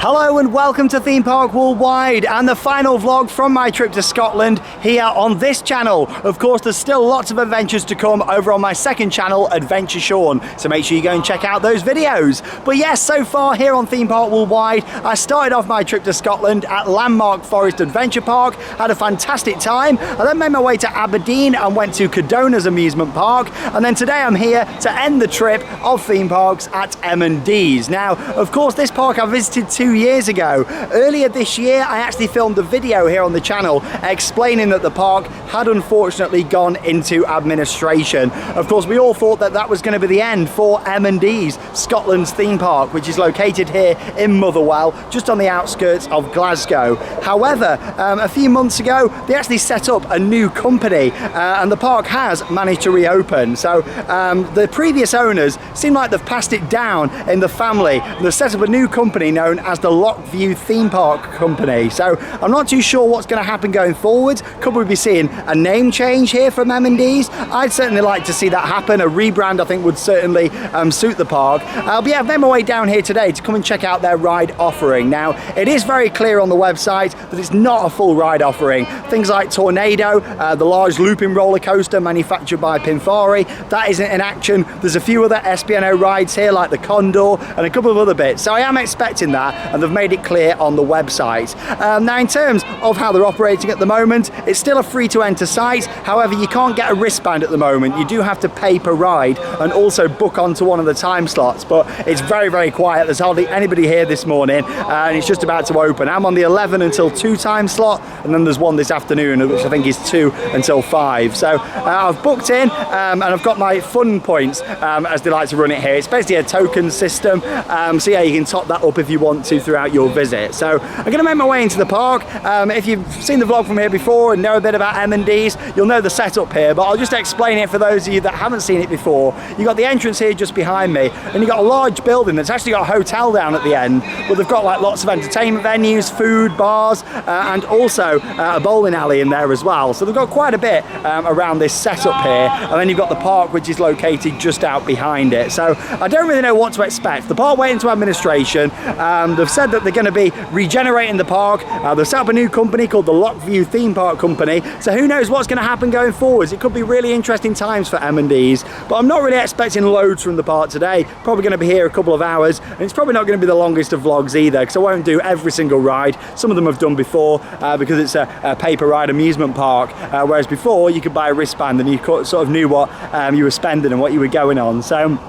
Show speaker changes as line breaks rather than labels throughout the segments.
Hello and welcome to Theme Park Worldwide and the final vlog from my trip to Scotland here on this channel. Of course, there's still lots of adventures to come over on my second channel, Adventure Sean, so make sure you go and check out those videos. But yes, so far here on Theme Park Worldwide, I started off my trip to Scotland at Landmark Forest Adventure Park, had a fantastic time. I then made my way to Aberdeen and went to Cadona's amusement park, and then today I'm here to end the trip of theme parks at M&D's. Now, of course, this park I visited 2 years ago. Earlier this year, I actually filmed a video here on the channel explaining that the park had unfortunately gone into administration. Of course, we all thought that that was going to be the end for M&D's, Scotland's theme park, which is located here in Motherwell, just on the outskirts of Glasgow. However, a few months ago, they actually set up a new company, and the park has managed to reopen. So the previous owners seem like they've passed it down in the family. They've set up a new company known as the Lockview Theme Park Company. So I'm not too sure what's going to happen going forward. Could we be seeing a name change here from M&D's? I'd certainly like to see that happen. A rebrand, I think, would certainly suit the park. But yeah, I've made my way down here today to come and check out their ride offering. Now, it is very clear on the website that it's not a full ride offering. Things like Tornado, the large looping roller coaster manufactured by Pinfari, that isn't in action. There's a few other SPNO rides here like the Condor and a couple of other bits. So I am expecting that, and they've made it clear on the website. Now, in terms of how they're operating at the moment, it's still a free to enter site. However, you can't get a wristband at the moment. You do have to pay per ride and also book onto one of the time slots, but it's very, very quiet. There's hardly anybody here this morning, and it's just about to open. I'm on the 11 until 2 time slot, and then there's one this afternoon, which I think is 2 until 5. So I've booked in, and I've got my fun points, as they like to run it here. It's basically a token system, so yeah, you can top that up if you want to throughout your visit. So I'm going to make my way into the park. If you've seen the vlog from here before and know a bit about M&D's, you'll know the setup here, but I'll just explain it for those of you that haven't seen it before. You've got the entrance here just behind me, and you've got a large building that's actually got a hotel down at the end, but they've got like lots of entertainment venues, food, bars, and also a bowling alley in there as well. So they've got quite a bit around this setup here, and then you've got the park, which is located just out behind it. So I don't really know what to expect. The park went into administration. They've said that they're going to be regenerating the park. They've set up a new company called the Lockview Theme Park Company. So who knows what's going to happen going forwards. It could be really interesting times for M&D's, but I'm not really expecting loads from the park today. Probably going to be here a couple of hours, and it's probably not going to be the longest of vlogs either, because I won't do every single ride. Some of them I've done before, because it's a paper ride amusement park, whereas before you could buy a wristband and you sort of knew what you were spending and what you were going on. So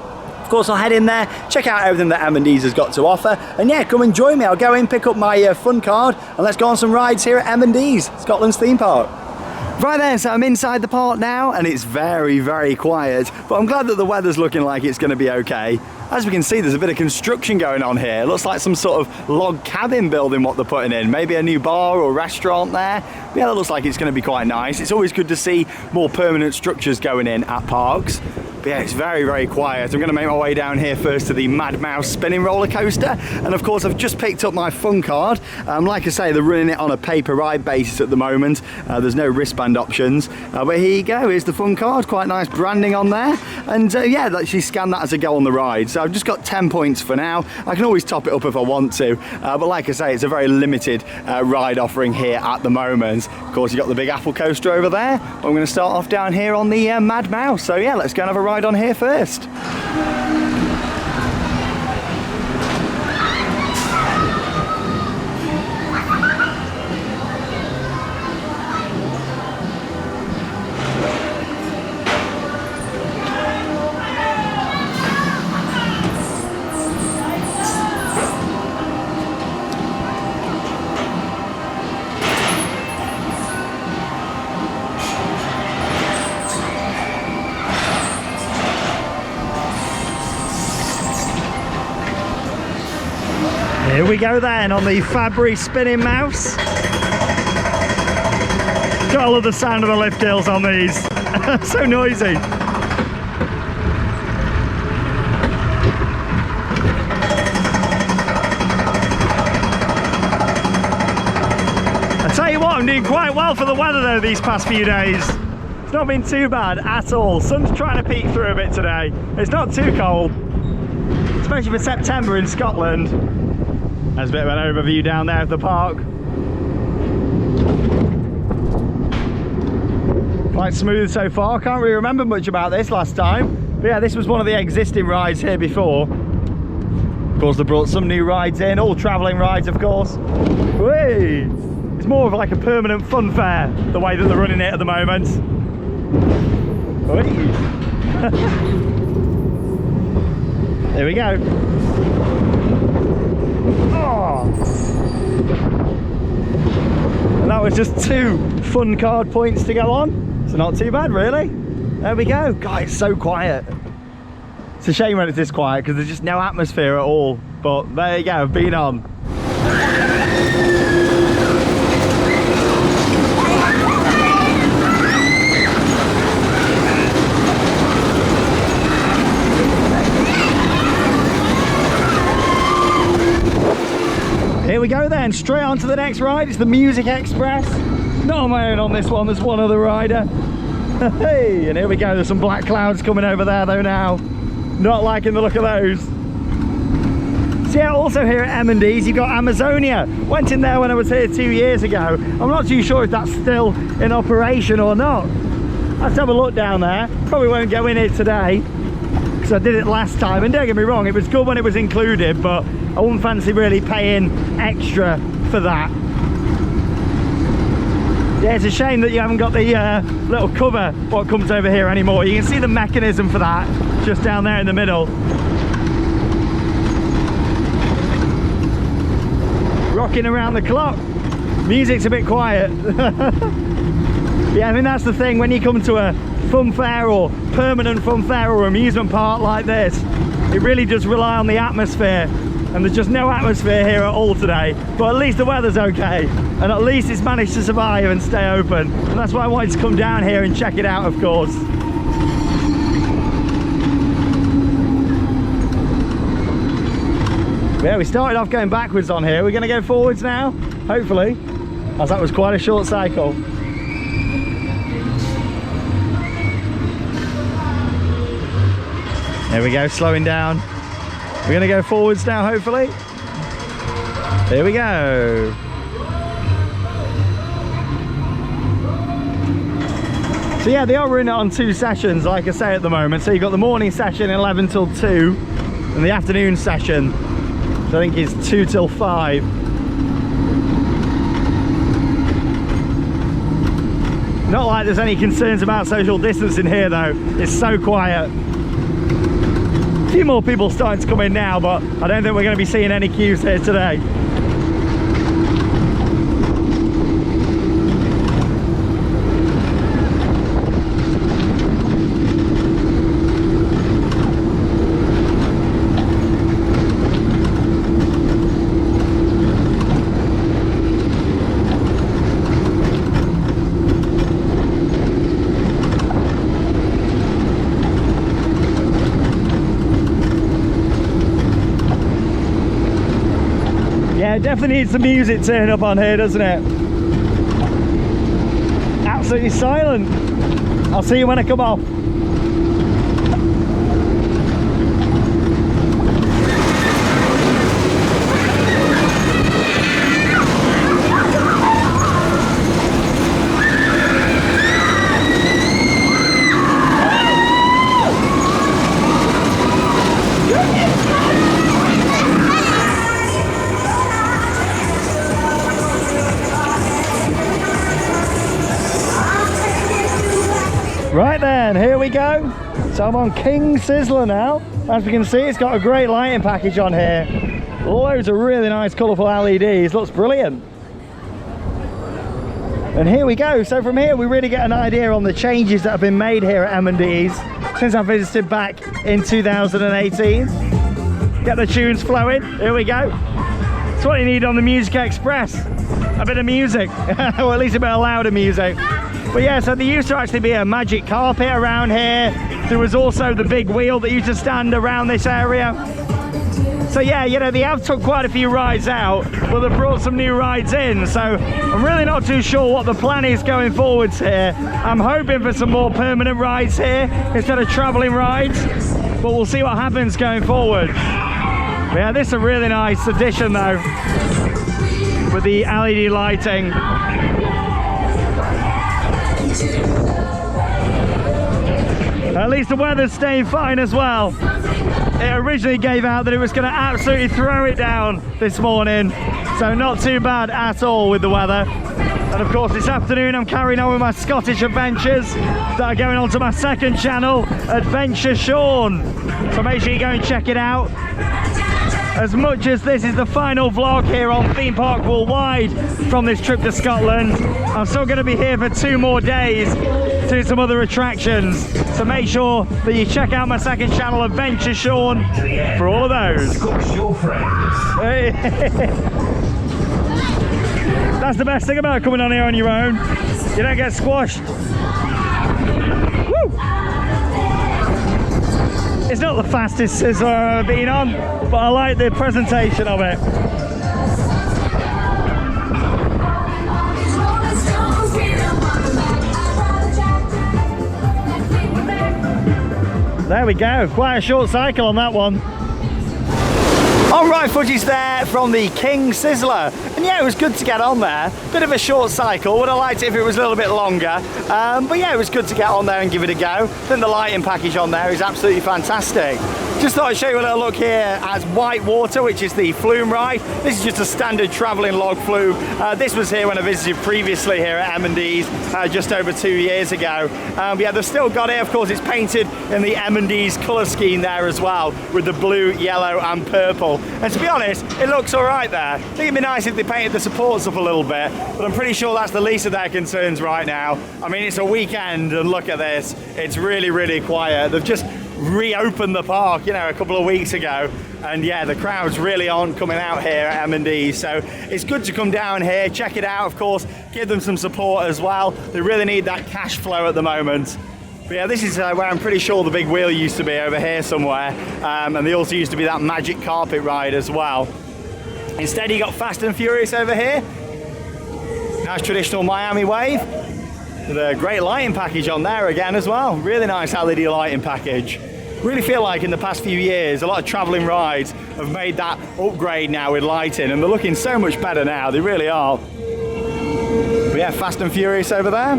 of course, I'll head in there, check out everything that M&D's has got to offer, and yeah, come and join me. I'll go in, pick up my fun card, and let's go on some rides here at M&D's, Scotland's theme park. Right then, so I'm inside the park now, and it's very, very quiet, but I'm glad that the weather's looking like it's going to be okay. As we can see, there's a bit of construction going on here. It looks like some sort of log cabin building what they're putting in. Maybe a new bar or restaurant there. But yeah, that looks like it's going to be quite nice. It's always good to see more permanent structures going in at parks. But yeah, it's very, very quiet. I'm going to make my way down here first to the Mad Mouse spinning roller coaster. And of course, I've just picked up my fun card. Like I say, they're running it on a paper ride basis at the moment. There's no wristband options. But here you go, here's the fun card. Quite nice branding on there. And yeah, actually scan that as I go on the ride. So I've just got 10 points for now. I can always top it up if I want to. But like I say, it's a very limited ride offering here at the moment. Of course, you've got the big Apple coaster over there. I'm going to start off down here on the Mad Mouse. So yeah, let's go and have a ride on here first. Here we go then on the Fabry spinning mouse. Gotta love the sound of the lift hills on these. So noisy. I tell you what, I'm doing quite well for the weather though these past few days. It's not been too bad at all. Sun's trying to peek through a bit today. It's not too cold, especially for September in Scotland. There's a bit of an overview down there of the park. Quite smooth so far. Can't really remember much about this last time. But yeah, this was one of the existing rides here before. Of course, they brought some new rides in, all travelling rides, of course. Whee! It's more of like a permanent fun fair, the way that they're running it at the moment. There we go. Oh. And that was just 2 fun card points to go on. So not too bad, really. There we go. God, it's so quiet. It's a shame when it's this quiet because there's just no atmosphere at all. But there you go, I've been on. Here we go then, straight on to the next ride. It's the Music Express. Not on my own on this one, there's one other rider. Hey, and here we go, there's some black clouds coming over there though now. Not liking the look of those. So yeah, also here at M&D's you've got Amazonia. Went in there when I was here 2 years ago. I'm not too sure if that's still in operation or not. Let's have a look down there. Probably won't go in it today because I did it last time, and don't get me wrong, it was good when it was included, but I wouldn't fancy really paying extra for that. Yeah, it's a shame that you haven't got the little cover what comes over here anymore. You can see the mechanism for that just down there in the middle. Rocking around the clock. Music's a bit quiet. Yeah, I mean that's the thing, when you come to a fun fair or permanent fun fair or amusement park like this, it really does rely on the atmosphere. And there's just no atmosphere here at all today, but at least the weather's okay, and at least it's managed to survive and stay open, and that's why I wanted to come down here and check it out, of course. Yeah, we started off going backwards on here. We're going to go forwards now, hopefully, as that was quite a short cycle. There we go, slowing down. We're going to go forwards now, hopefully. Here we go. So yeah, they are running it on 2 sessions, like I say, at the moment. So you've got the morning session 11 till 2, and the afternoon session, which I think is 2 till 5. Not like there's any concerns about social distancing here though. It's so quiet. A few more people starting to come in now, but I don't think we're going to be seeing any queues here today. Yeah, it definitely needs some music turning up on here, doesn't it? Absolutely silent. I'll see you when I come off. Right then, here we go. So I'm on King Sizzler now. As we can see, it's got a great lighting package on here. Loads of really nice colourful LEDs, looks brilliant. And here we go. So from here we really get an idea on the changes that have been made here at M&D's since I visited back in 2018. Get the tunes flowing, here we go. That's what you need on the Music Express. A bit of music, or at least a bit of louder music. But yeah, so there used to actually be a magic carpet around here. There was also the big wheel that used to stand around this area. So yeah, you know, they have took quite a few rides out, but they've brought some new rides in. So I'm really not too sure what the plan is going forwards here. I'm hoping for some more permanent rides here instead of traveling rides, but we'll see what happens going forward. Yeah, this is a really nice addition though, with the LED lighting. At least the weather's staying fine as well. It originally gave out that it was going to absolutely throw it down this morning, so not too bad at all with the weather. And of course this afternoon I'm carrying on with my Scottish adventures that are going on to my second channel, Adventure Sean. So make sure you go and check it out. As much as this is the final vlog here on Theme Park Worldwide from this trip to Scotland, I'm still going to be here for 2 more days doing some other attractions. So make sure that you check out my second channel, Adventure Sean, for all of those. That's the best thing about coming on here on your own. You don't get squashed. Woo! It's not the fastest Sizzler I've ever been on, but I like the presentation of it. There we go, quite a short cycle on that one. Alright, footage there from the King Sizzler, and yeah, it was good to get on there. Bit of a short cycle, would have liked it if it was a little bit longer, but yeah, it was good to get on there and give it a go. I think the lighting package on there is absolutely fantastic. Just thought I'd show you a little look here at Whitewater, which is the flume ride. This is just a standard travelling log flume. This was here when I visited previously here at M&D's just over 2 years ago. But yeah, they've still got it. Of course, it's painted in the M&D's colour scheme there as well, with the blue, yellow and purple. And to be honest, it looks all right there. I think it'd be nice if they painted the supports up a little bit, but I'm pretty sure that's the least of their concerns right now. I mean, it's a weekend and look at this. It's really, really quiet. They've just reopened the park, you know, a couple of weeks ago, and yeah, the crowds really aren't coming out here at M&D, so it's good to come down here, check it out, of course, give them some support as well. They really need that cash flow at the moment. But yeah, this is where I'm pretty sure the big wheel used to be, over here somewhere, and there also used to be that magic carpet ride as well. Instead you got Fast and Furious over here. Nice traditional Miami wave. With a great lighting package on there again as well. Really nice LED lighting package. Really feel like in the past few years, a lot of travelling rides have made that upgrade now with lighting, and they're looking so much better now, they really are. But yeah, Fast and Furious over there.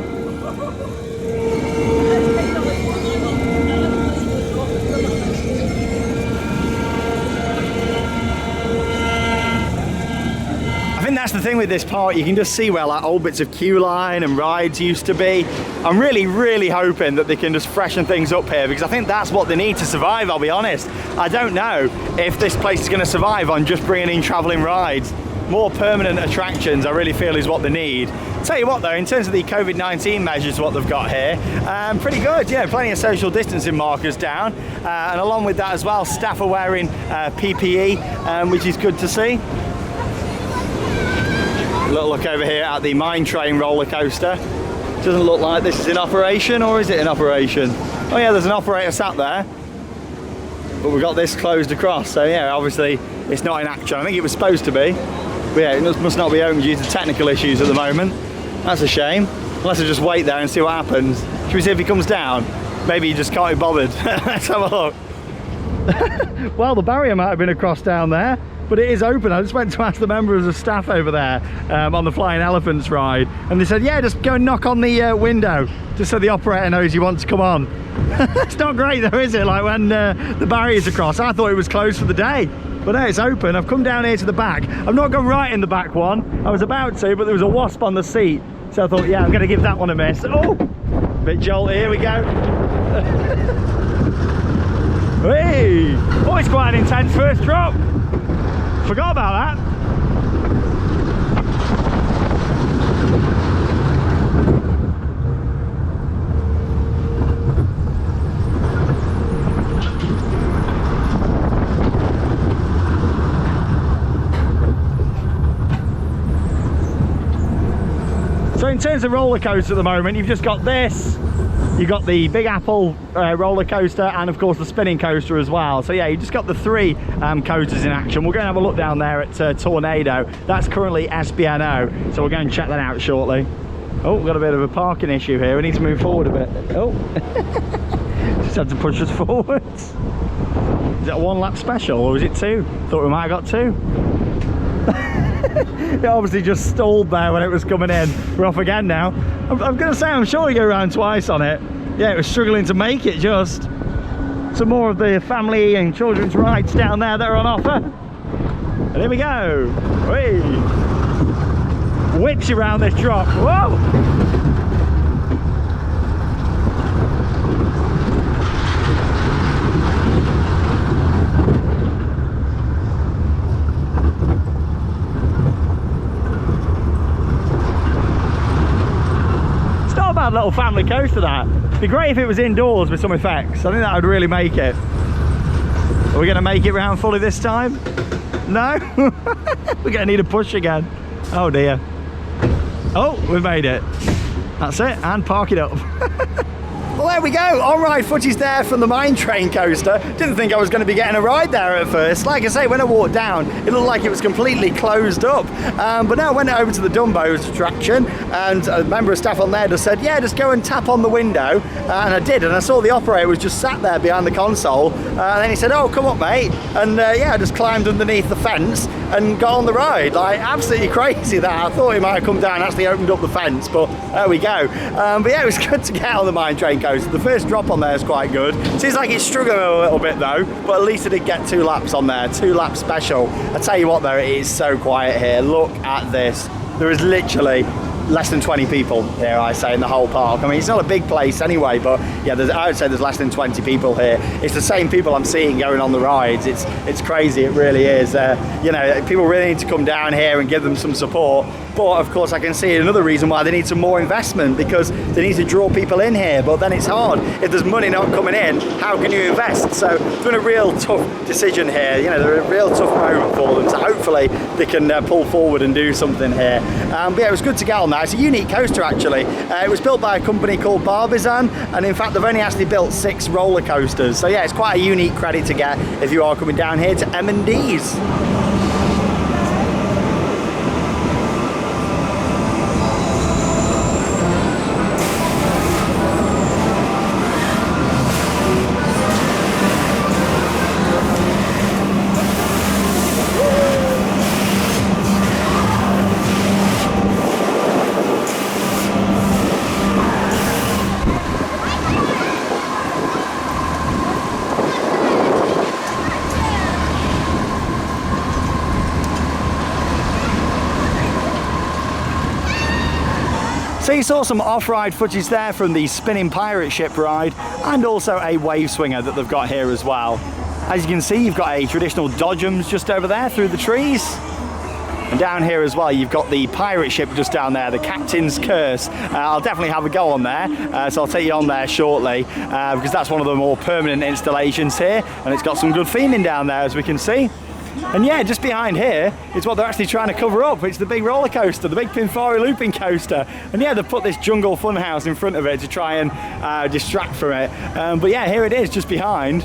I think that's the thing with this park, you can just see where like old bits of queue line and rides used to be. I'm really hoping that they can just freshen things up here, because I think that's what they need to survive, I'll be honest. I don't know if this place is going to survive on just bringing in travelling rides. More permanent attractions I really feel is what they need. Tell you what though, in terms of the COVID-19 measures what they've got here, pretty good, yeah, plenty of social distancing markers down, and along with that as well, staff are wearing PPE, which is good to see. Little look over here at the Mine Train roller coaster. Doesn't look like this is in operation, or is it in operation? Oh yeah, there's an operator sat there, but we've got this closed across, so yeah, obviously it's not in action. I think it was supposed to be, but yeah, it must not be open due to technical issues at the moment. That's a shame. Unless I just wait there and see what happens. Should we see if he comes down? Maybe he just can't be bothered. Let's have a look. Well, the barrier might have been across down there, but it is open. I just went to ask the members of staff over there on the Flying Elephants ride, and they said, yeah, just go and knock on the window, just so the operator knows you want to come on. It's not great though, is it? Like when the barrier's across. I thought it was closed for the day, but no, it's open. I've come down here to the back. I've not gone right in the back one. I was about to, but there was a wasp on the seat, so I thought, yeah, I'm going to give that one a miss. Oh, bit jolty. Here we go. Hey! Oh, it's quite an intense first drop. Forgot about that. So in terms of roller coasters at the moment, you've just got this. You've got the Big Apple roller coaster, and of course the spinning coaster as well. So yeah, you just got the 3 coasters in action. We're going to have a look down there at Tornado. That's currently SBNO, so we'll go and check that out shortly. Oh, we've got a bit of a parking issue here. We need to move forward a bit. Oh, just had to push us forwards. Is it a 1 lap special or is it 2? Thought we might have got 2. It obviously just stalled there when it was coming in. We're off again now. I'm going to say I'm sure we go around twice on it. Yeah, it was struggling to make it just. Some more of the family and children's rides down there that are on offer. And here we go. Whee! Whips around this drop. Whoa! It's not a bad little family coaster, that. It'd be great if it was indoors with some effects. I think that would really make it. Are we going to make it round fully this time? No? We're going to need a push again. Oh dear. Oh, we made it. That's it, and park it up. Well, there we go, on-ride footage there from the Mine Train coaster. Didn't think I was going to be getting a ride there at first. Like I say, when I walked down, it looked like it was completely closed up. But now I went over to the Dumbo's attraction, and a member of staff on there just said, yeah, just go and tap on the window. And I did, and I saw the operator was just sat there behind the console. And then he said, oh, come up, mate. And yeah, I just climbed underneath the fence and got on the ride. Like, absolutely crazy that. I thought he might have come down and actually opened up the fence, but there we go. But yeah, it was good to get on the Mine Train coaster. The first drop on there is quite good. Seems like it's struggling a little bit though, but at least I did get 2 laps on there, 2 lap special. I tell you what though, it is so quiet here. Look at this. There is literally less than 20 people here, I say, in the whole park. I mean, it's not a big place anyway, but yeah, I would say there's less than 20 people here. It's the same people I'm seeing going on the rides. It's crazy, it really is. You know, people really need to come down here and give them some support. But of course I can see another reason why they need some more investment, because they need to draw people in here, but then it's hard. If there's money not coming in, how can you invest? So it's been a real tough decision here. You know, they're a real tough moment for them, so hopefully they can pull forward and do something here. But yeah, it was good to get on that. It's a unique coaster actually. It was built by a company called Barbizan, and in fact they've only actually built 6 roller coasters. So yeah, it's quite a unique credit to get if you are coming down here to M&D's. So you saw some off-ride footage there from the spinning pirate ship ride, and also a wave swinger that they've got here as well. As you can see, you've got a traditional dodgems just over there through the trees. And down here as well, you've got the pirate ship just down there, the Captain's Curse. I'll definitely have a go on there, so I'll take you on there shortly, because that's one of the more permanent installations here, and it's got some good theming down there, as we can see. And yeah, just behind here is what they're actually trying to cover up. It's the big roller coaster, the big Pinfari looping coaster. And yeah, they've put this jungle funhouse in front of it to try and distract from it. But yeah, here it is, just behind.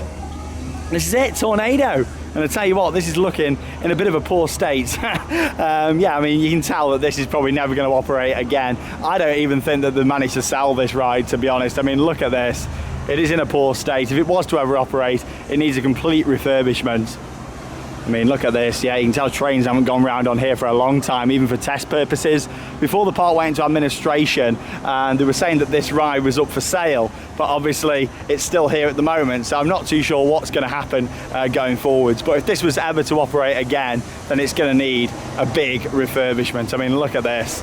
This is it, Tornado. And I tell you what, this is looking in a bit of a poor state. Yeah, I mean, you can tell that this is probably never going to operate again. I don't even think that they managed to sell this ride, to be honest. I mean, look at this. It is in a poor state. If it was to ever operate, it needs a complete refurbishment. I mean, look at this. Yeah, you can tell trains haven't gone round on here for a long time, even for test purposes. Before the park went into administration, they were saying that this ride was up for sale, but obviously it's still here at the moment, so I'm not too sure what's going to happen going forwards. But if this was ever to operate again, then it's going to need a big refurbishment. I mean, look at this.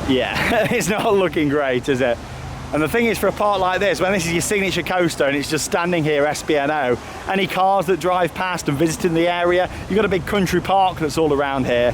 Yeah, it's not looking great, is it? And the thing is, for a park like this, when this is your signature coaster and it's just standing here SPNO, any cars that drive past and visiting the area, you've got a big country park that's all around here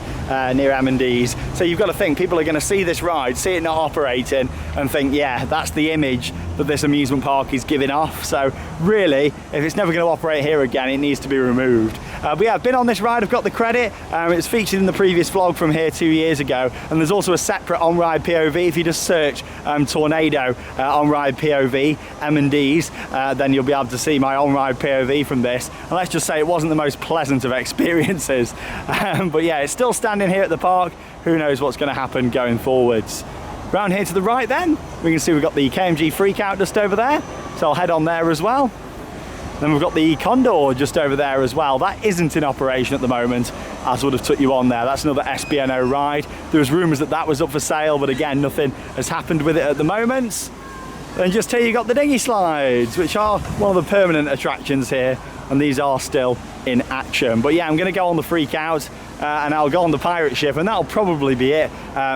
near M&D's. So you've got to think people are going to see this ride, see it not operating, and think, yeah, that's the image that this amusement park is giving off. So really, if it's never going to operate here again, it needs to be removed. But yeah, I've been on this ride, I've got the credit. It was featured in the previous vlog from here 2 years ago, and there's also a separate on-ride POV. If you just search Tornado on-ride POV M&D's, then you'll be able to see my on-ride POV from this. And let's just say it wasn't the most pleasant of experiences. But yeah, it's still standing here at the park. Who knows what's going to happen going forwards. Round here to the right then, we can see we've got the KMG Freakout just over there, so I'll head on there as well. Then we've got the Condor just over there as well. That isn't in operation at the moment, as would have took you on there. That's another SBNO ride. There was rumours that that was up for sale, but again, nothing has happened with it at the moment. Then just here you got the dinghy slides, which are one of the permanent attractions here, and these are still in action. But yeah, I'm going to go on the Freakout. And I'll go on the pirate ship, and that'll probably be it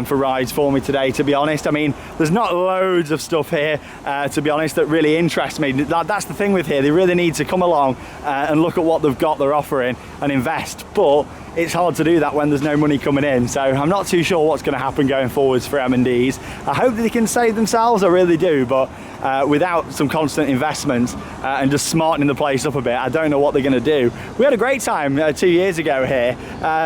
for rides for me today, to be honest. I mean, there's not loads of stuff here, to be honest, that really interests me. That's the thing with here. They really need to come along and look at what they've got, they're offering, and invest. But it's hard to do that when there's no money coming in. So I'm not too sure what's going to happen going forwards for M&Ds. I hope that they can save themselves, I really do. But without some constant investment and just smartening the place up a bit, I don't know what they're going to do. We had a great time 2 years ago here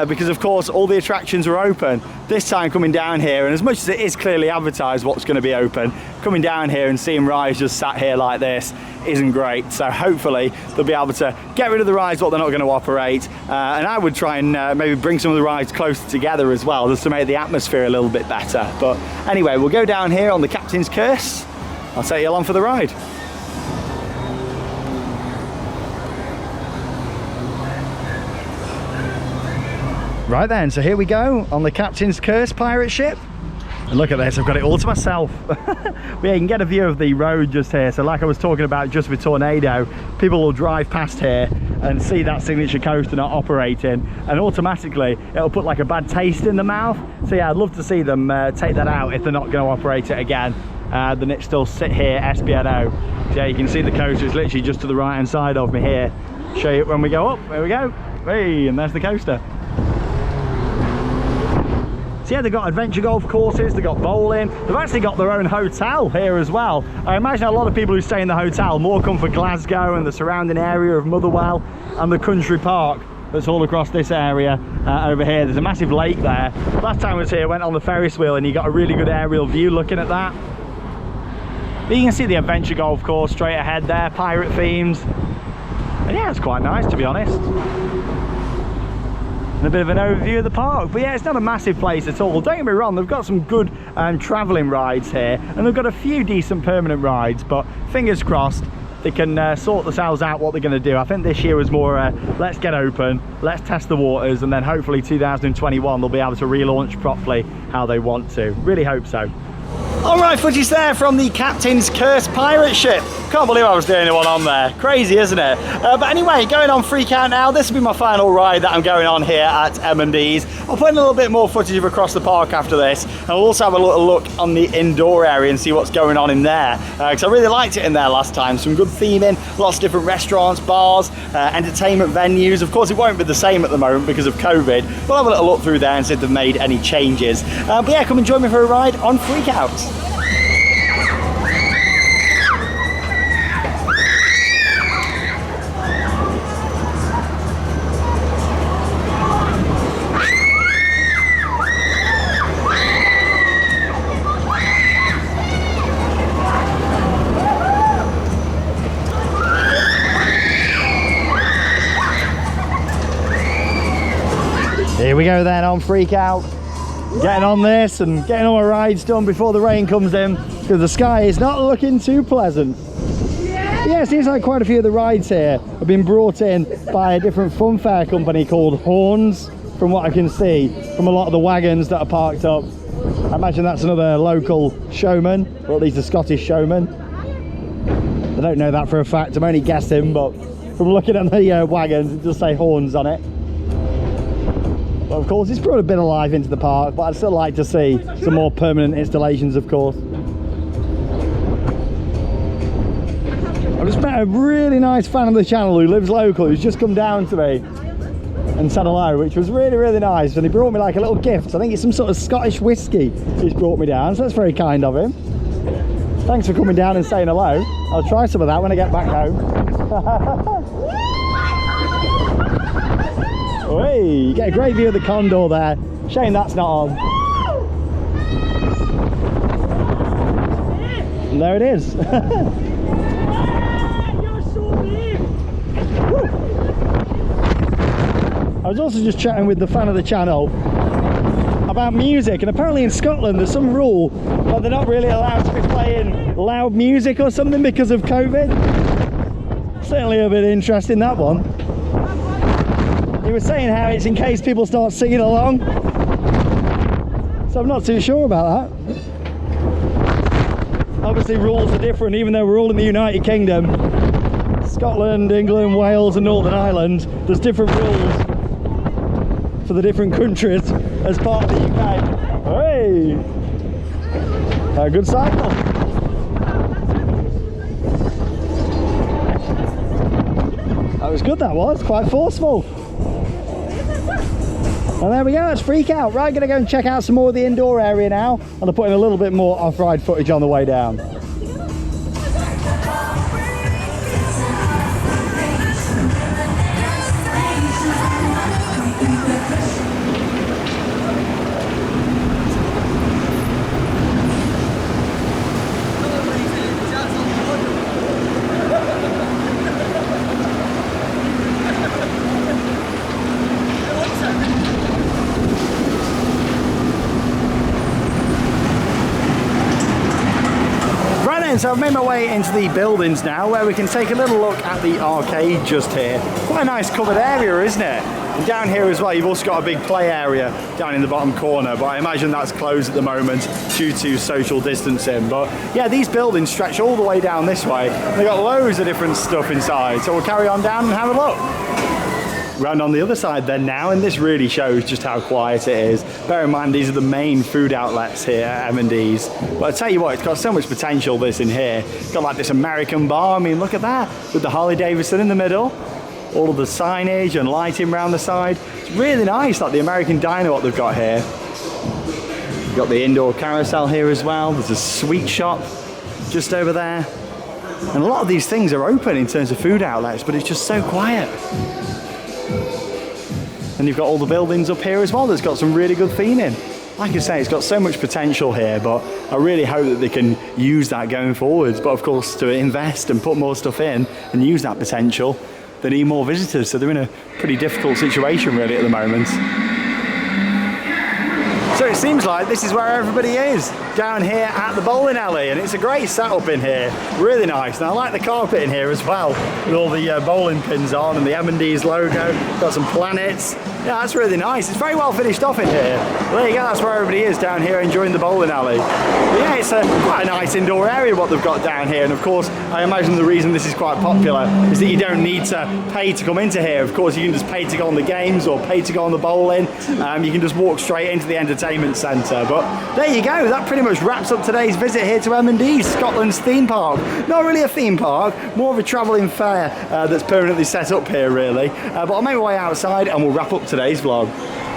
because, of course, all the attractions were open. This time coming down here, and as much as it is clearly advertised what's going to be open, coming down here and seeing rides just sat here like this isn't great. So hopefully they'll be able to get rid of the rides what they're not going to operate, and I would try and maybe bring some of the rides closer together as well, just to make the atmosphere a little bit better. But anyway, we'll go down here on the Captain's Curse. I'll take you along for the ride. Right then, so here we go on the Captain's Curse pirate ship. And look at this, I've got it all to myself. But yeah, you can get a view of the road just here. So like I was talking about just with Tornado, people will drive past here and see that signature coaster not operating, and automatically it'll put like a bad taste in the mouth. So yeah, I'd love to see them take that out if they're not going to operate it again. Then it still sit here, SBNO. So yeah, you can see the coaster is literally just to the right hand side of me here. Show you when we go up, there we go. Hey, and there's the coaster. So yeah, they've got adventure golf courses, they've got bowling, they've actually got their own hotel here as well. I imagine a lot of people who stay in the hotel more come for Glasgow and the surrounding area of Motherwell and the country park that's all across this area over here. There's a massive lake there. Last time I was here, I went on the Ferris wheel and you got a really good aerial view looking at that. But you can see the adventure golf course straight ahead there, pirate themes. And yeah, it's quite nice, to be honest. And a bit of an overview of the park. But yeah, it's not a massive place at all. Don't get me wrong, they've got some good travelling rides here, and they've got a few decent permanent rides, but fingers crossed they can sort themselves out what they're going to do. I think this year was more let's get open, let's test the waters, and then hopefully 2021 they'll be able to relaunch properly how they want to. Really hope so. Alright, footage there from the Captain's Curse pirate ship. Can't believe I was the only one on there. Crazy, isn't it? But anyway, going on Freakout now. This will be my final ride that I'm going on here at M&D's. I'll put in a little bit more footage of across the park after this. And we'll also have a little look on the indoor area and see what's going on in there. Because I really liked it in there last time. Some good theming, lots of different restaurants, bars, entertainment venues. Of course, it won't be the same at the moment because of COVID. We'll have a little look through there and see if they've made any changes. But yeah, come and join me for a ride on Freakout. Here we go then on Freakout, getting on this and getting all my rides done before the rain comes in, because the sky is not looking too pleasant. Yeah, it seems like quite a few of the rides here have been brought in by a different funfair company called Horns, from what I can see from a lot of the wagons that are parked up. I imagine that's another local showman, or at least a Scottish showman. I don't know that for a fact, I'm only guessing, but from looking at the wagons it does say Horns on it. But of course it's brought a bit of life into the park, but I'd still like to see some more permanent installations, of course. I've just met a really nice fan of the channel who lives local, who's just come down to me and said hello, which was really, really nice. And he brought me like a little gift. I think it's some sort of Scottish whiskey he's brought me down, so that's very kind of him. Thanks for coming down and saying hello. I'll try some of that when I get back home. Hey, you get a great view of the Condor there. Shame that's not on. And there it is. I was also just chatting with the fan of the channel about music, and apparently in Scotland there's some rule that they're not really allowed to be playing loud music or something because of COVID. Certainly a bit interesting, that one. He was saying how it's in case people start singing along. So I'm not too sure about that. Obviously rules are different, even though we're all in the United Kingdom. Scotland, England, Wales and Northern Ireland, there's different rules for the different countries as part of the UK. Hey! A good cycle. That was good, that was. Quite forceful. And there we go, it's Freakout. Right, gonna go and check out some more of the indoor area now. And I'll put in a little bit more off-ride footage on the way down. So I've made my way into the buildings now, where we can take a little look at the arcade just here. Quite a nice covered area, isn't it? And down here as well, you've also got a big play area down in the bottom corner, but I imagine that's closed at the moment due to social distancing. But yeah, these buildings stretch all the way down this way. They've got loads of different stuff inside, so we'll carry on down and have a look. Round on the other side then now, and this really shows just how quiet it is. Bear in mind, these are the main food outlets here at M&D's. But I tell you what, it's got so much potential, this in here. It's got like this American bar, I mean, look at that, with the Harley Davidson in the middle. All of the signage and lighting around the side. It's really nice, like the American diner what they've got here. You've got the indoor carousel here as well. There's a sweet shop just over there. And a lot of these things are open in terms of food outlets, but it's just so quiet. And you've got all the buildings up here as well that's got some really good theming. Like I say, it's got so much potential here, but I really hope that they can use that going forwards. But of course, to invest and put more stuff in and use that potential, they need more visitors. So they're in a pretty difficult situation really at the moment. So it seems like this is where everybody is, down here at the bowling alley, and it's a great setup in here, really nice. And I like the carpet in here as well, with all the bowling pins on and the M&D's logo, got some planets. Yeah, that's really nice. It's very well finished off in here. Well, there you go, that's where everybody is, down here enjoying the bowling alley. But yeah, it's quite a nice indoor area what they've got down here, and of course, I imagine the reason this is quite popular is that you don't need to pay to come into here. Of course, you can just pay to go on the games or pay to go on the bowling. You can just walk straight into the entertainment centre. But there you go, that pretty much wraps up today's visit here to M&D's, Scotland's theme park. Not really a theme park, more of a travelling fair that's permanently set up here really. But I'll make my way outside and we'll wrap up today's vlog.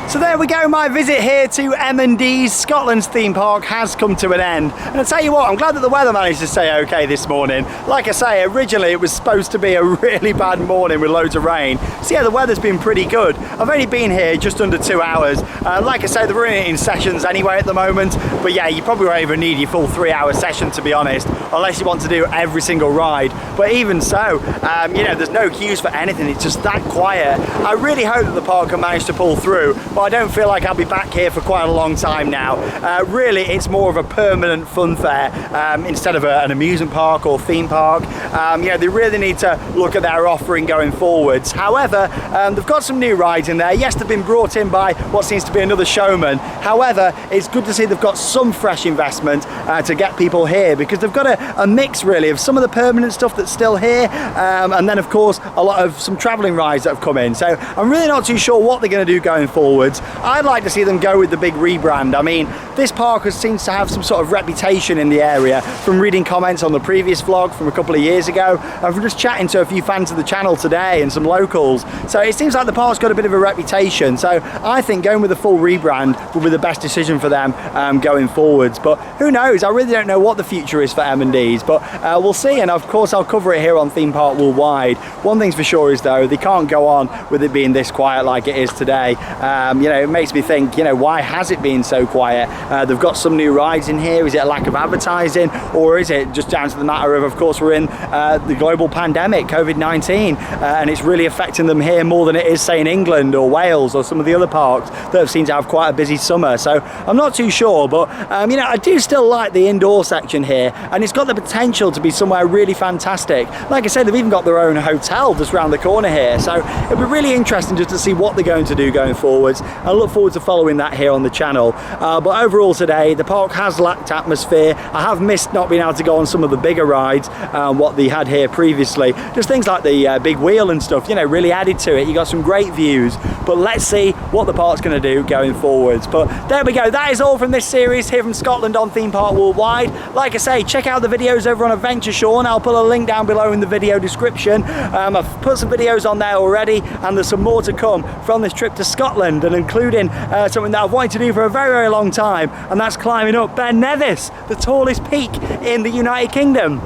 So there we go, my visit here to M&D's, Scotland's theme park, has come to an end. And I'll tell you what, I'm glad that the weather managed to stay okay this morning. Like I say, originally it was supposed to be a really bad morning with loads of rain. So yeah, the weather's been pretty good. I've only been here just under 2 hours. Like I say, they're running it in sessions anyway at the moment. But yeah, you probably won't even need your full 3-hour session, to be honest, unless you want to do every single ride. But even so, you know, there's no queues for anything. It's just that quiet. I really hope that the park can manage to pull through. But I don't feel like I'll be back here for quite a long time now. Really, it's more of a permanent fun fair instead of an amusement park or theme park. You know, they really need to look at their offering going forwards. However, they've got some new rides in there. Yes, they've been brought in by what seems to be another showman. However, it's good to see they've got some fresh investment to get people here, because they've got a mix really of some of the permanent stuff that's still here, and then of course a lot of some travelling rides that have come in. So I'm really not too sure what they're going to do going forwards. I'd like to see them go with the big rebrand. I mean, this park seems to have some sort of reputation in the area from reading comments on the previous vlog from a couple of years ago, and from just chatting to a few fans of the channel today and some locals. So it seems like the park's got a bit of a reputation. So I think going with a full rebrand will be the best decision for them going forwards. But who knows? I really don't know what the future is for M&D's, but we'll see. And of course, I'll cover it here on Theme Park Worldwide. One thing's for sure is though, they can't go on with it being this quiet like it is today. You know, it makes me think, you know, why has it been so quiet? They've got some new rides in here. Is it a lack of advertising, or is it just down to the matter of course, we're in the global pandemic, COVID-19, and it's really affecting them here more than it is, say, in England or Wales or some of the other parks that have seemed to have quite a busy summer. So I'm not too sure, but you know, I do still like the indoor section here, and it's got the potential to be somewhere really fantastic. Like I said, they've even got their own hotel just around the corner here, so it'll be really interesting just to see what they're going to do going forwards. I look forward to following that here on the channel. But overall today, the park has lacked atmosphere. I have missed not being able to go on some of the bigger rides, what they had here previously. Just things like the big wheel and stuff, you know, really added to it. You got some great views, but let's see what the park's going to do going forwards. But there we go. That is all from this series here from Scotland on Theme Park Worldwide. Like I say, check out the videos over on Adventure Sean. I'll put a link down below in the video description. I've put some videos on there already, and there's some more to come from this trip to Scotland, and including something that I've wanted to do for a very, very long time, and that's climbing up Ben Nevis, the tallest peak in the United Kingdom.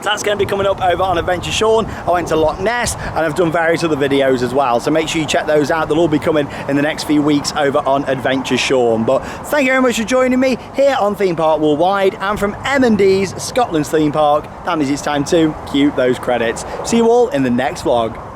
That's going to be coming up over on Adventure Sean. I went to Loch Ness, and I've done various other videos as well, so make sure you check those out. They'll all be coming in the next few weeks over on Adventure Sean. But thank you very much for joining me here on Theme Park Worldwide, and from M&D's Scotland's theme park, that means it's time to cue those credits. See you all in the next vlog.